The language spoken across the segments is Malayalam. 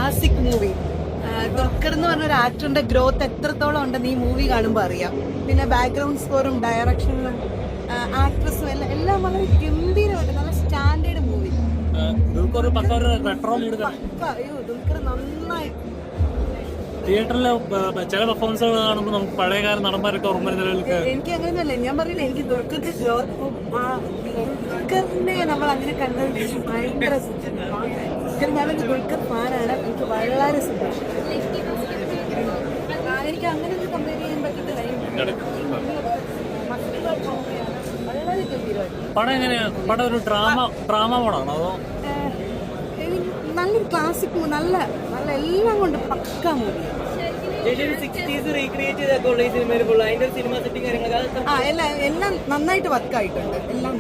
Classic movie. ദുൽഖർ എന്ന് പറഞ്ഞ ഒരു ആക്ടറിന്റെ ഗ്രോത്ത് എത്രത്തോളം ഉണ്ടെന്ന് ഈ മൂവി കാണുമ്പോൾ അറിയാം. പിന്നെ ബാക്ക്ഗ്രൗണ്ട് സ്കോറും ഡയറക്ഷനും ആക്ട്രസും എല്ലാം വളരെ ഗംഭീരമായിട്ട് നല്ല സ്റ്റാൻഡേർഡ് മൂവി. അയ്യോ ദുൽഖർ നന്നായി തിയേറ്ററിലെ ചില പെർഫോമൻസുകൾ കാണുമ്പോൾ നമുക്ക് പഴയകാല നടന്മാരൊക്കെ ഓർമ്മ വരുന്ന. എനിക്ക് അങ്ങനെയല്ല, ഞാൻ പറഞ്ഞില്ല, എനിക്ക് ദുൽഖറിന്റെ ദുൽഖറിനെ നമ്മൾ അങ്ങനെ കണ്ടത് ഭയങ്കര ഞാനൊരു ദുൽഖർ ഫാനാണ്. എനിക്ക് വളരെ സന്തോഷം. എനിക്ക് അങ്ങനെ ഒന്നും കമ്പയർ ചെയ്യാൻ പറ്റില്ല. വളരെ ഗംഭീരമായിട്ട് പടം എങ്ങനെയാണ്? പടം ഒരു ഡ്രാമ മോഡാണോ അതോ നല്ലൊരു ക്ലാസിക് നല്ല നല്ല എല്ലാം കൊണ്ട് പക്കാ മൂവി. എല്ലാം നന്നായിട്ട് വർക്കായിട്ടുണ്ട്. എല്ലാം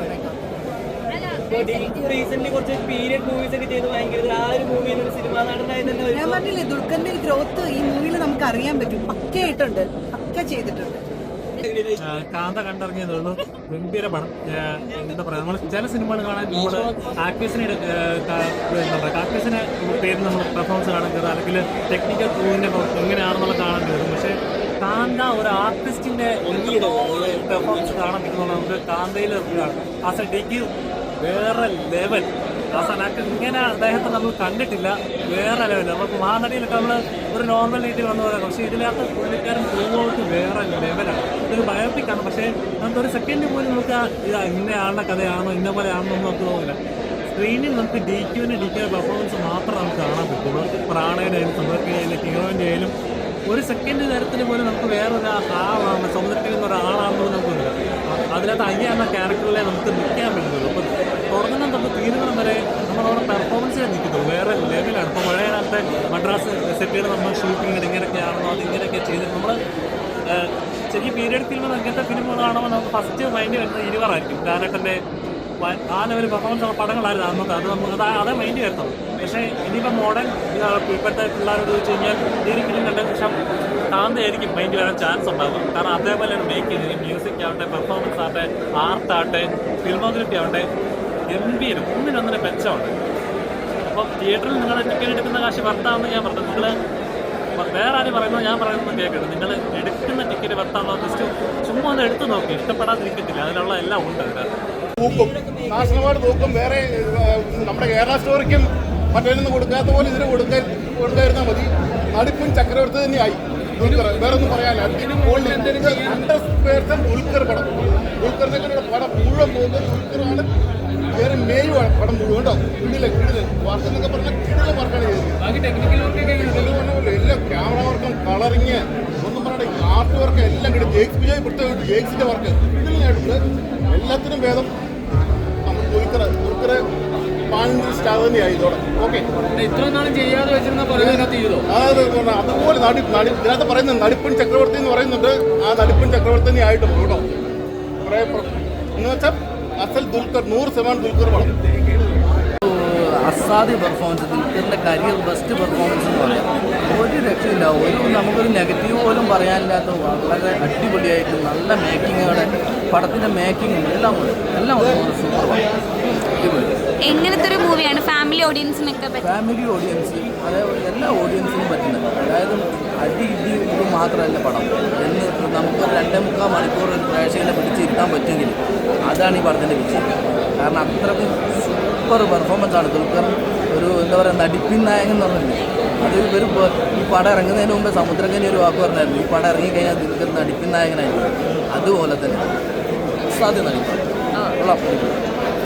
ഞാൻ പറഞ്ഞില്ലേ, ദുൽഖറിന്റെ ഗ്രോത്ത് ഈ മൂവിയിൽ നമുക്ക് അറിയാൻ പറ്റും. പക്കയായിട്ടുണ്ട്, പക്ക ചെയ്തിട്ടുണ്ട്. കാന്ത കണ്ടിറങ്ങിയതുള്ളൂ. ഗംഭീര പടം. എന്താ പറയാ, നമ്മൾ ചില സിനിമകൾ കാണാൻ നമ്മൾ ആക്ടേഴ്സിനെ പേര് നമ്മൾ പെർഫോമൻസ് കാണാൻ കയറും, അല്ലെങ്കിൽ ടെക്നിക്കൽ ക്രൂവിന്റെ എങ്ങനെയാണെന്നുള്ള കാണാൻ കയറും. പക്ഷെ കാന്ത ഒരു ആർട്ടിസ്റ്റിന്റെ പെർഫോമൻസ് കാണാൻ പറ്റുന്നത് നമുക്ക് കാന്തയിൽ ആസ് എ ഡിഗ്രി വേറെ ലെവൽ. ഇങ്ങനെ അദ്ദേഹത്തെ നമ്മൾ കണ്ടിട്ടില്ല. വേറെ ലെവൽ. നമുക്ക് മഹാനടിയിലൊക്കെ നമ്മൾ ഒരു നോർമൽ രീതിയിൽ വന്നു പറയാം. പക്ഷേ ഇതിനകത്ത് പുള്ളിക്കാരൻ പോകുമ്പോഴേക്ക് വേറെ ലെവലാണ്. ഇതൊരു ബയോപിക്കാണ്. പക്ഷേ നമുക്ക് ഒരു സെക്കൻഡ് പോലും നമുക്ക് ഇന്ന ആളുടെ കഥയാണോ ഇന്ന പോലെ ആണെന്നൊന്നും നമുക്ക് തോന്നില്ല. സ്ക്രീനിൽ നമുക്ക് ഡി ക്യൂവിൻ്റെ പെർഫോമൻസ് മാത്രം നമുക്ക് കാണാൻ പറ്റുള്ളൂ. പ്രാണയുടെ ആയാലും സമുദ്രത്തിൻ്റെ ഹീറോയിൻ്റെ ആയാലും ഒരു സെക്കൻഡ് നേരത്തിന് പോലും നമുക്ക് വേറൊരു ആളാണ് സമുദ്രത്തിൽ നിന്ന് ഒരാളാണെന്ന് നമുക്ക് തോന്നില്ല. അതിനകത്ത് അയ്യ എന്ന ക്യാരക്ടറിലെ നമുക്ക് നിൽക്കാൻ പറ്റുന്നുള്ളൂ. അപ്പോൾ തുടങ്ങുന്ന തൊട്ട് തീരുന്നിടം വരെ നമ്മളവിടെ പെർഫോമൻസിൽ നിൽക്കുന്നു. വേറെ ലെവലാണ്. ഇപ്പോൾ പഴയ കാലത്തെ മദ്രാസ് സെറ്റുകൾ നമ്മൾ ഷൂട്ടിങ്ങിൽ ഇങ്ങനെയൊക്കെയാണെന്നോ അതിങ്ങനെയൊക്കെ ചെയ്തിട്ട് നമ്മൾ ശരിക്കും പീരിയഡ് ഫിലിം അങ്ങനത്തെ ഫിലിമുകൾ കാണുമ്പോൾ നമുക്ക് ഫസ്റ്റ് മൈൻഡ് വരുന്നത് ഇരുവറായിരിക്കും. ലാലേട്ടൻ്റെ ആ ലെവൽ പെർഫോമൻസ് ഉള്ള പടങ്ങളായിരുന്നു അന്നത്തെ. അത് നമുക്ക് അതേ മൈൻഡ് വരുത്തുള്ളൂ. പക്ഷേ ഇനിയിപ്പോൾ മോഡേൺ ഇപ്പോഴത്തെ പിള്ളേരോട് ചോദിച്ചു കഴിഞ്ഞാൽ ഈ ഫിലിം കണ്ട ശേഷം കാന്തയായിരിക്കും മൈൻഡ് വരാൻ ചാൻസ് ഉണ്ടാകും. കാരണം അതേപോലെയാണ് മേക്ക് ചെയ്തത്. മ്യൂസിക് ആവട്ടെ, പെർഫോമൻസ് ആവട്ടെ, ആർട്ടാവട്ടെ, ഫിലിമോഗ്രഫി ആവട്ടെ, ഗംഭീരം. ഒന്നിനൊന്നിന് മെച്ചമുണ്ട്. അപ്പോൾ തിയേറ്ററിൽ നിങ്ങളുടെ ടിക്കറ്റ് എടുക്കുന്ന കാശ് വർത്താമെന്ന് ഞാൻ പറഞ്ഞു. നിങ്ങൾ വേറെ ആരും പറയുന്നത് ഞാൻ പറയുന്നത് കേൾക്കരുത്. നിങ്ങൾ എടുക്കുന്ന ടിക്കറ്റ് വർത്താമോ ജസ്റ്റ് ചുമ്മാ ഒന്ന് എടുത്തു നോക്കി. ഇഷ്ടപ്പെടാതിരിക്കത്തില്ല. അതിനുള്ള എല്ലാം ഉണ്ട് അതിനകത്ത്. നാഷണൽ തൂക്കും. വേറെ നമ്മുടെ കേരള സ്റ്റോറിക്കും മറ്റൊന്നും കൊടുക്കാത്ത പോലെ ഇതിന് കൊടുക്കാതിരുന്നാൽ മതി. നടിപ്പും ചക്രവർത്തി തന്നെയായി. വേറെ ഒന്നും പറയാനില്ല. 100% ദുൽഖർ പടം. ദുൽഖറിനെ പടം മുഴുവൻ പോകുന്നത് ദുൽഖറാണ്. വേറെ മേയുമാണ് പടം മുഴുവൻ കേട്ടോ. കിടില് വർക്കെന്നൊക്കെ പറഞ്ഞാൽ കിടില വർക്കാണ് ചെയ്തത്. എല്ലാം ക്യാമറ വർക്കും കളറിങ് ഒന്നും പറയട്ടെ, ആർട്ട് വർക്ക് എല്ലാം കിട്ടും. ജേക്സ് വിജയ് പ്രത്യേകിച്ച് ജേക്സിന്റെ വർക്ക് കിടിലായിട്ടുണ്ട്. എല്ലാത്തിനും ഭേദം ദുൽഖർ പാനിന്റെ സ്റ്റാർ തന്നെയായി ഇതോടെ. ഓക്കെ, ഇത്ര നാളും ചെയ്യാതെ വെച്ചിരുന്ന അതുപോലെ ഇതിനകത്ത് പറയുന്നത് നടിപ്പൻ ചക്രവർത്തി എന്ന് പറയുന്നുണ്ട്. ആ നടിപ്പൻ ചക്രവർത്തി തന്നെ ആയിട്ടും കേട്ടോ. കുറെ എന്ന് വെച്ചാൽ അസൽ ദുൽഖർ 100% ദുൽഖർ പടം. അസാധ്യ പെർഫോമൻസ്. ദുൽഖറിൻ്റെ കരിയർ ബെസ്റ്റ് പെർഫോമൻസ് എന്ന് പറയാം. ഒരു രക്ഷയില്ല. നമുക്കൊരു നെഗറ്റീവ് പോലും പറയാനില്ലാത്ത വളരെ അടിപൊളിയായിട്ട് നല്ല മേക്കിങ്ങുകൾ, പടത്തിൻ്റെ മേക്കിങ്ങും എല്ലാം സൂപ്പർ. എങ്ങനത്തെ ഒരു മൂവിയാണ് ഫാമിലി ഓഡിയൻസിനൊക്കെ? ഫാമിലി ഓഡിയൻസ്, അതേപോലെ എല്ലാ ഓഡിയൻസിനും പറ്റുന്നത്. അതായത് അടി ഇടി ഇത് മാത്രമല്ല പടം എന്ന് നമുക്ക് 2.25 മണിക്കൂർ പ്രേക്ഷകനെ പിടിച്ചിരുത്താൻ പറ്റുമെങ്കിൽ അതാണ് ഈ പടത്തിൻ്റെ വിജയം. കാരണം അത്രയ്ക്കും സൂപ്പർ പെർഫോമൻസ് ആണ് ദുൽഖർ. ഒരു എന്താ പറയുക, നടിപ്പിൻ നായകൻ എന്ന് പറഞ്ഞില്ലേ, അത് ഈ പടം ഇറങ്ങുന്നതിന് മുമ്പ് സമുദ്രക്കനി ഒരു വാക്ക് പറഞ്ഞായിരുന്നു, ഈ പടം ഇറങ്ങിക്കഴിഞ്ഞാൽ ദുൽഖർ നടിപ്പിൻ നായകനായിരുന്നു. അതുപോലെ തന്നെ സാധ്യത നടിപ്പാണ്.